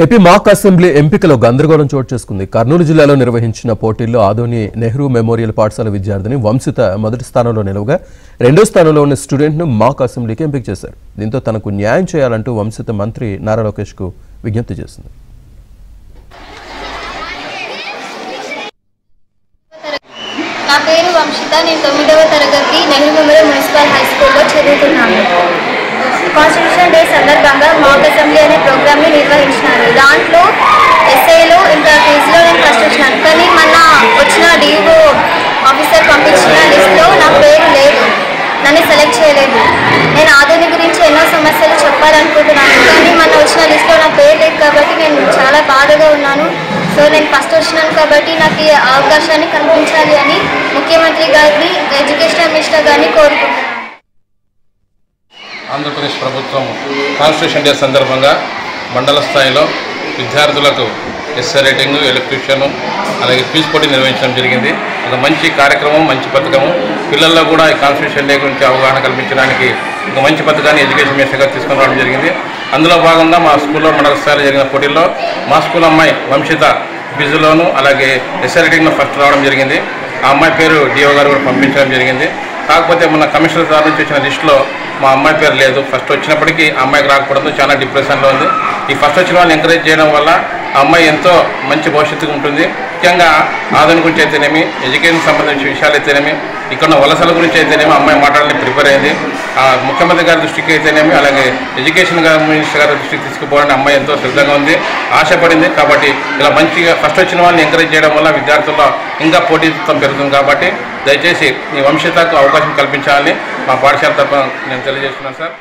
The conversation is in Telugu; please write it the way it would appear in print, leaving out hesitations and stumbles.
ఏపీ మాక్ అసెంబ్లీ ఎంపికలో గందరగోళం చోటు చేసుకుంది. కర్నూలు జిల్లాలో నిర్వహించిన పోటీల్లో ఆదోని నెహ్రూ మెమోరియల్ పాఠశాల విద్యార్థిని వంశిత మొదటి స్థానంలో నిలవగా రెండో స్థానంలో ఉన్న స్టూడెంట్ను మాక్ అసెంబ్లీకి ఎంపిక చేశారు. దీంతో తనకు న్యాయం చేయాలంటూ వంశిత మంత్రి నారా లోకేష్కు విజ్ఞప్తి చేసింది. నా పేరు వంశిత. నేను 9వ తరగతి నెహ్రూ మెమోరియల్ మున్సిపల్ హై స్కూల్లో చదువుతున్నాను. కాన్స్టిట్యూషన్ డే సందర్భంగా మాక్ అసెంబ్లీ అనే ప్రోగ్రామ్ని నిర్వహించినారు. దాంట్లో ఎస్ఐలో ఇంకా క్విజ్లో నేను ఫస్ట్ వచ్చినాను. కానీ మొన్న వచ్చిన డిఓ ఆఫీసర్ పంపించిన లిస్ట్లో నా పేరు లేదు, నన్ను సెలెక్ట్ చేయలేదు. నేను ఆధునిక గురించి ఎన్నో సమస్యలు చెప్పాలనుకుంటున్నాను, కానీ మొన్న వచ్చిన లిస్ట్లో నా పేరు లేదు కాబట్టి నేను చాలా బాధగా ఉన్నాను. సో నేను ఫస్ట్ వచ్చినాను కాబట్టి నాకు ఈ అవకాశాన్ని కల్పించాలి అని ముఖ్యమంత్రి గారిని, ఎడ్యుకేషన్ మినిస్టర్ గారిని కోరుకుంటున్నాను. ఆంధ్రప్రదేశ్ ప్రభుత్వం కాన్స్టిట్యూషన్ డే సందర్భంగా మండల స్థాయిలో విద్యార్థులకు ఎస్ఐ రేటింగ్, ఎలక్ట్రిషియన్ అలాగే క్విజ్ పోటీ నిర్వహించడం జరిగింది. ఒక మంచి కార్యక్రమం, మంచి పథకము. పిల్లల్లో కూడా ఈ కాన్స్టిట్యూషన్ డే గురించి అవగాహన కల్పించడానికి ఒక మంచి పథకాన్ని ఎడ్యుకేషన్ మినిస్టర్ గారు తీసుకొని రావడం జరిగింది. అందులో భాగంగా మా స్కూల్లో మండల స్థాయిలో జరిగిన పోటీల్లో మా స్కూల్ అమ్మాయి వంశిత క్విజ్లోను అలాగే ఎస్ఐ రేటింగ్లో ఫస్ట్ రావడం జరిగింది. ఆ అమ్మాయి పేరు డిఓ గారు కూడా పంపించడం జరిగింది. కాకపోతే మన కమిషనర్ గారి నుంచి వచ్చిన లిస్టులో మా అమ్మాయి పేరు లేదు. ఫస్ట్ వచ్చినప్పటికీ ఆ అమ్మాయికి రాకపోవడంతో చాలా డిప్రెషన్లో ఉంది. ఈ ఫస్ట్ వచ్చిన వాళ్ళని ఎంకరేజ్ చేయడం వల్ల ఆ అమ్మాయి ఎంతో మంచి భవిష్యత్తు ఉంటుంది. ముఖ్యంగా ఆధునిక గురించి అయితేనేమి, ఎడ్యుకేషన్ సంబంధించిన విషయాలు అయితేనేమి, ఇక్కడ ఉన్న వలసల గురించి అయితేనేమి అమ్మాయి మాట్లాడడానికి ప్రిపేర్ అయింది. ముఖ్యమంత్రి గారి దృష్టికి అయితేనేమి అలాగే ఎడ్యుకేషన్ మినిస్టర్ గారి దృష్టికి తీసుకుపోవడానికి అమ్మాయి ఎంతో శ్రద్ధగా ఉంది, ఆశపడింది. కాబట్టి ఇలా మంచిగా ఫస్ట్ వచ్చిన వాళ్ళని ఎంకరేజ్ చేయడం వల్ల విద్యార్థుల్లో ఇంకా పోటీతత్వం పెరుగుతుంది. కాబట్టి దయచేసి ఈ వంశితకు అవకాశం కల్పించాలని మా పాఠశాల తరఫున నేను తెలియజేస్తున్నాను సార్.